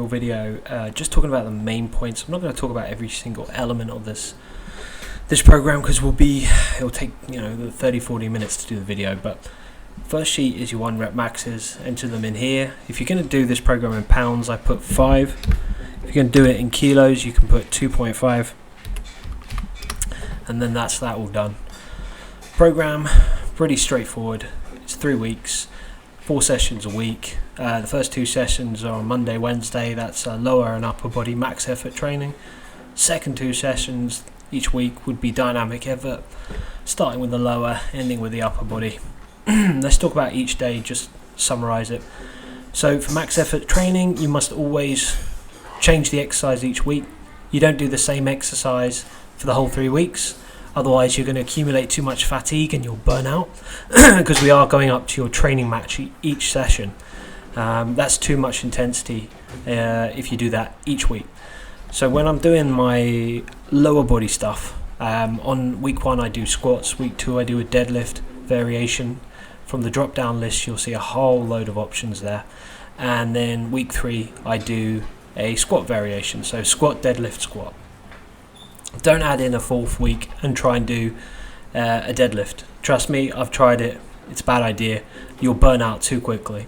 single video, just talking about the main points. I'm not going to talk about every single element of this program because it'll take 30-40 minutes to do the video. But first sheet is your 1 rep maxes. Enter them in here. If you're going to do this program in pounds, I put 5. If you're going to do it in kilos, you can put 2.5, and then that's that all done. Program pretty straightforward. It's 3 weeks, 4 sessions a week. The first 2 sessions are on Monday, Wednesday. That's lower and upper body max effort training. Second 2 sessions each week would be dynamic effort, starting with the lower, ending with the upper body. Let's talk about each day, just summarize it. So for max effort training, you must always change the exercise each week. You don't do the same exercise for the whole 3 weeks. Otherwise, you're going to accumulate too much fatigue and you'll burn out because we are going up to your training match each session. That's too much intensity if you do that each week. So when I'm doing my lower body stuff, on week 1 I do squats, week 2 I do a deadlift variation. From the drop down list you'll see a whole load of options there. And then week 3 I do a squat variation, so squat, deadlift, squat. Don't add in a 4th week and try and do a deadlift. Trust me, I've tried it. It's a bad idea. You'll burn out too quickly.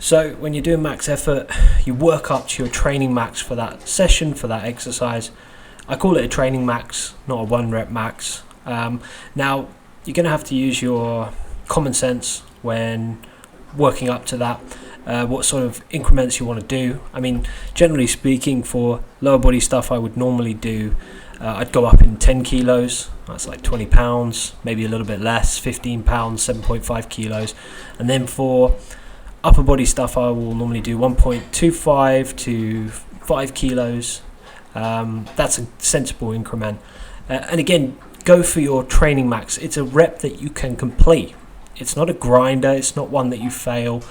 So when you're doing max effort, you work up to your training max for that session, for that exercise. I call it a training max, not a 1 rep max. Now, you're going to have to use your common sense when working up to that. What sort of increments you want to do. I mean, generally speaking, for lower body stuff, I would normally do, I'd go up in 10 kilos, that's like 20 pounds, maybe a little bit less, 15 pounds, 7.5 kilos. And then for upper body stuff, I will normally do 1.25 to 5 kilos. That's a sensible increment. And again, go for your training max. It's a rep that you can complete. It's not a grinder, it's not one that you fail.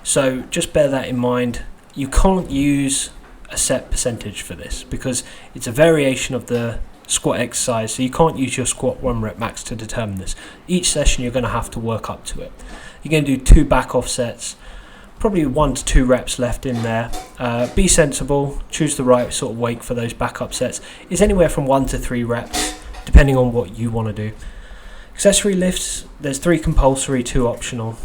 So just bear that in mind. You can't use a set percentage for this because it's a variation of the squat exercise, so you can't use your squat 1 rep max to determine this. Each session you're going to have to work up to it. You're going to do 2 back off sets, probably 1 to 2 reps left in there. Be sensible, choose the right sort of weight for those back up sets. It's anywhere from 1 to 3 reps depending on what you want to do. Accessory lifts, there's 3 compulsory, 2 optional.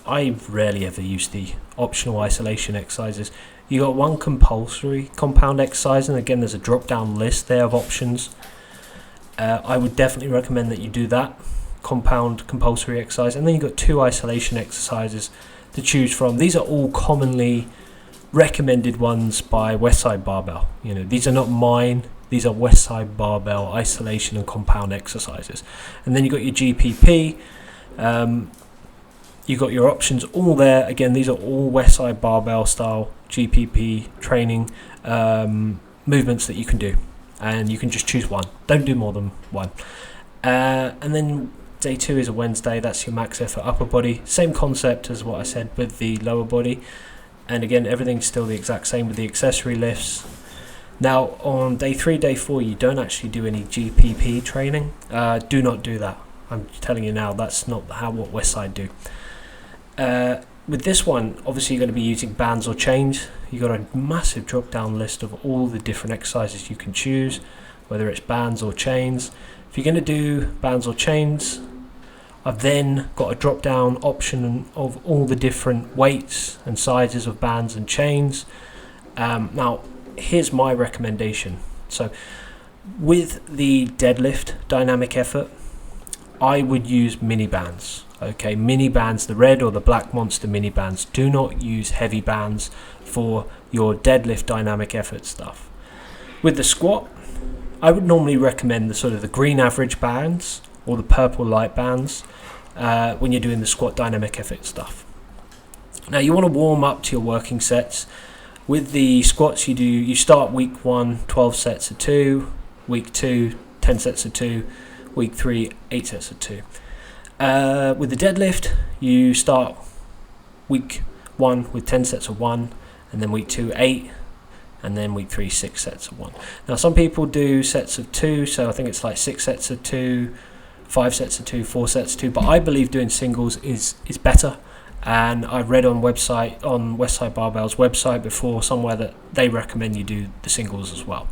I rarely ever use the optional isolation exercises. You got 1 compulsory compound exercise, and again there's a drop down list there of options. I would definitely recommend that you do that compound compulsory exercise, and then you've got 2 isolation exercises to choose from. These are all commonly recommended ones by Westside Barbell. These are not mine. These are Westside Barbell isolation and compound exercises. And then you've got your GPP. You've got your options all there. Again, these are all Westside Barbell style GPP training movements that you can do. And you can just choose one. Don't do more than one. And then day 2 is a Wednesday. That's your max effort upper body. Same concept as what I said with the lower body. And again, everything's still the exact same with the accessory lifts. Now, on day 3, day 4, you don't actually do any GPP training. Do not do that. I'm telling you now, that's not what Westside do. With this one, obviously you're going to be using bands or chains. You've got a massive drop down list of all the different exercises you can choose, whether it's bands or chains. If you're going to do bands or chains, I've then got a drop down option of all the different weights and sizes of bands and chains. Now, here's my recommendation. So with the deadlift dynamic effort, I would use mini bands. Okay, mini bands, the red or the black monster mini bands. Do not use heavy bands for your deadlift dynamic effort stuff. With the squat, I would normally recommend the green average bands or the purple light bands when you're doing the squat dynamic effort stuff. Now you want to warm up to your working sets. With the squats, you start week 1, 12 sets of 2, week 2, 10 sets of 2, week 3, 8 sets of 2. With the deadlift, you start week 1 with 10 sets of 1, and then week 2, 8, and then week 3, 6 sets of 1. Now some people do sets of 2, so I think it's like 6 sets of 2, 5 sets of 2, 4 sets of 2, but I believe doing singles is better. and I read on Westside Barbell's website before somewhere that they recommend you do the singles as well.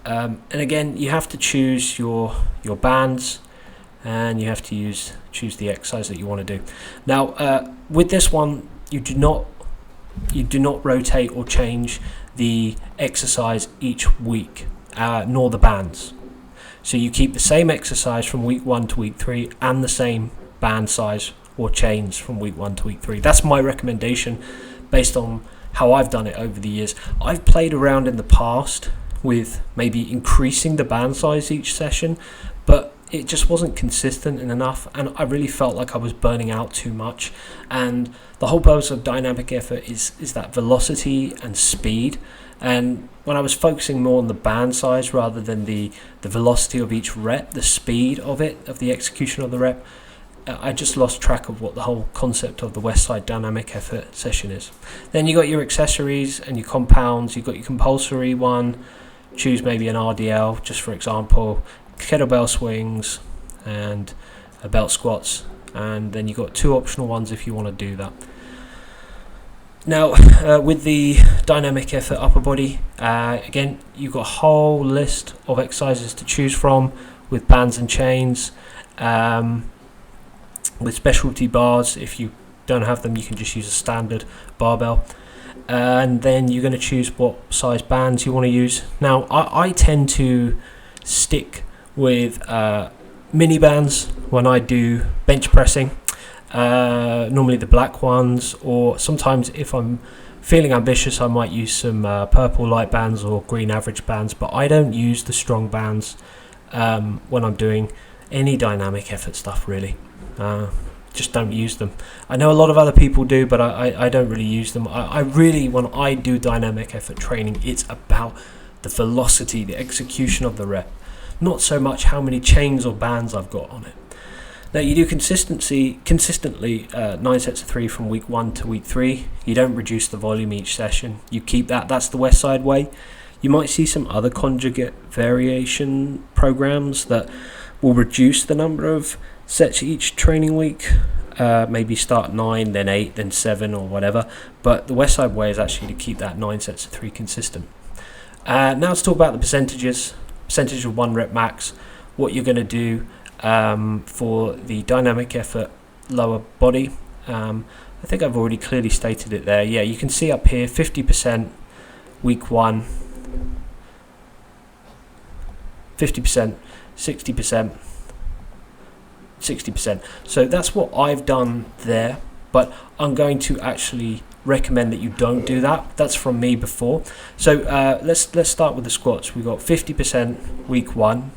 And again, you have to choose your bands, and you have to choose the exercise that you want to do. Now, with this one, you do not rotate or change the exercise each week, nor the bands. So you keep the same exercise from week 1 to week 3, and the same band size or chains from week 1 to week 3. That's my recommendation based on how I've done it over the years. I've played around in the past with maybe increasing the band size each session, but it just wasn't consistent enough, and I really felt like I was burning out too much. And the whole purpose of dynamic effort is that velocity and speed, and when I was focusing more on the band size rather than the velocity of each rep, the speed of the execution of the rep, I just lost track of what the whole concept of the Westside dynamic effort session is. Then you got your accessories and your compounds. You've got your compulsory one. Choose maybe an RDL, just for example, kettlebell swings and belt squats, and then you've got 2 optional ones if you want to do that. Now, with the dynamic effort upper body, again, you've got a whole list of exercises to choose from with bands and chains, with specialty bars. If you don't have them, you can just use a standard barbell. And then you're going to choose what size bands you want to use. Now, I tend to stick with mini bands when I do bench pressing, normally the black ones, or sometimes if I'm feeling ambitious I might use some purple light bands or green average bands, but I don't use the strong bands when I'm doing any dynamic effort stuff, really. Just don't use them. I know a lot of other people do, but I don't really use them. I really, when I do dynamic effort training, it's about the velocity, the execution of the rep, not so much how many chains or bands I've got on it. Now, you do consistently 9 sets of 3 from week 1 to week 3. You don't reduce the volume each session. You keep that. That's the Westside way. You might see some other conjugate variation programs that will reduce the number of sets each training week, maybe start 9, then 8, then 7 or whatever, but the Westside way is actually to keep that 9 sets of 3 consistent. Now let's talk about the percentage of 1 rep max, what you're going to do for the dynamic effort lower body. I think I've already clearly stated it there. Yeah, you can see up here 50% week 1, 50%, 60%, 60%. So that's what I've done there, but I'm going to actually recommend that you don't do that. That's from me before. So let's start with the squats. We've got 50% week 1,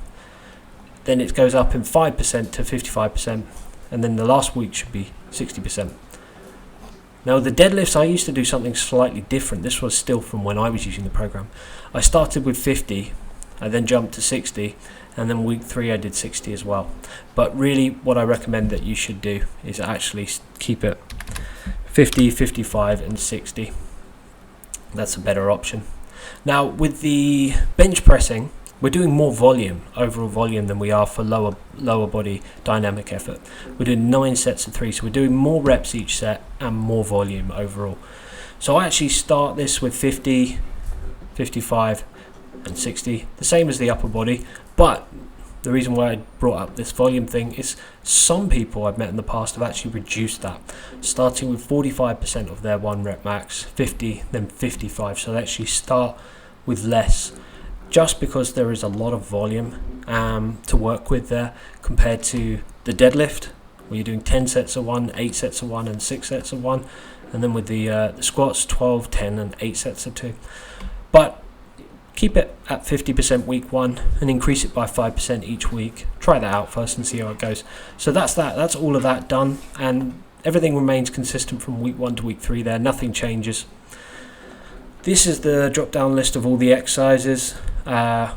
then it goes up in 5% to 55%, and then the last week should be 60%. Now the deadlifts, I used to do something slightly different. This was still from when I was using the program. I started with 50, I then jumped to 60, and then week 3 I did 60 as well. But really what I recommend that you should do is actually keep it 50, 55 and 60. That's a better option. Now with the bench pressing, we're doing more volume, overall volume, than we are for lower body dynamic effort. We're doing 9 sets of 3, so we're doing more reps each set and more volume overall. So I actually start this with 50, 55 and 60, the same as the upper body, but the reason why I brought up this volume thing is some people I've met in the past have actually reduced that, starting with 45% of their 1 rep max, 50, then 55, so they actually start with less, just because there is a lot of volume to work with there compared to the deadlift, where you're doing 10 sets of 1, 8 sets of 1 and 6 sets of 1, and then with the squats, 12, 10 and 8 sets of 2. But keep it at 50% week 1 and increase it by 5% each week. Try that out first and see how it goes. So that's that. That's all of that done, and everything remains consistent from week 1 to week 3 there. Nothing changes. This is the drop down list of all the exercises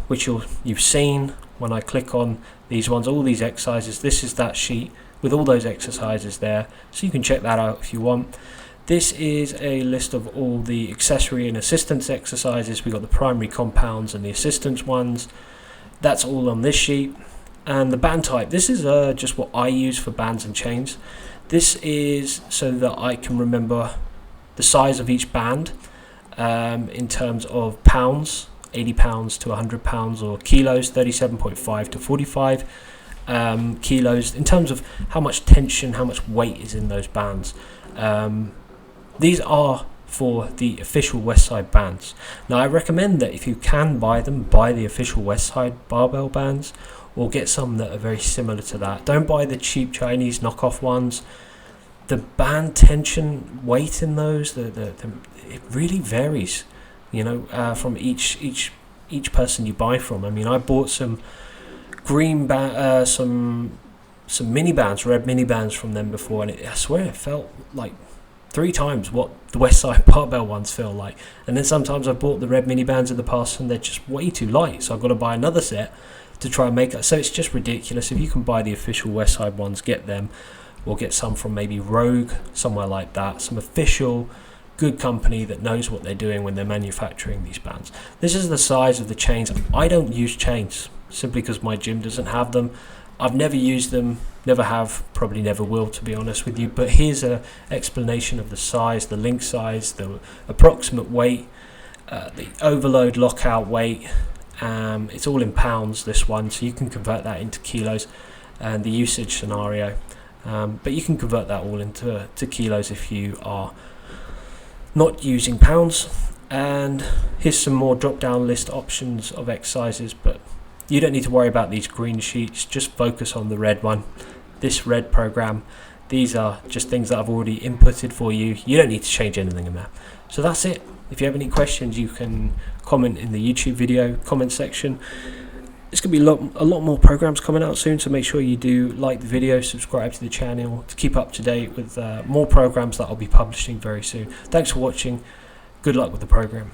which you've seen when I click on these ones, all these exercises. This is that sheet with all those exercises there, so you can check that out if you want. This is a list of all the accessory and assistance exercises. We've got the primary compounds and the assistance ones. That's all on this sheet. And the band type, this is just what I use for bands and chains. This is so that I can remember the size of each band in terms of pounds, 80 pounds to 100 pounds, or kilos, 37.5 to 45 kilos, in terms of how much tension, how much weight is in those bands. These are for the official Westside bands. Now, I recommend that if you can buy them, buy the official Westside barbell bands, or get some that are very similar to that. Don't buy the cheap Chinese knockoff ones. The band tension weight in those, it really varies, from each person you buy from. I mean, I bought some some mini bands, red mini bands from them before, and I swear it felt like 3 times what the Westside barbell ones feel like. And then sometimes I bought the red mini bands in the past and they're just way too light, so I've got to buy another set to try and make it. So it's just ridiculous. If you can buy the official Westside ones, get them, or get some from maybe Rogue, somewhere like that, some official good company that knows what they're doing when they're manufacturing these bands. This is the size of the chains. I don't use chains simply because my gym doesn't have them. I've never used them, never have, probably never will, to be honest with you. But here's an explanation of the size, the link size, the approximate weight, the overload lockout weight. It's all in pounds, this one, so you can convert that into kilos, and the usage scenario. But you can convert that all into kilos if you are not using pounds. And here's some more drop-down list options of exercises, but you don't need to worry about these green sheets. Just focus on the red one, this red program. These are just things that I've already inputted for you. You don't need to change anything in that. So that's it. If you have any questions, you can comment in the YouTube video comment section. There's going to be a lot more programs coming out soon, so make sure you do like the video, subscribe to the channel to keep up to date with more programs that I'll be publishing very soon. Thanks for watching. Good luck with the program.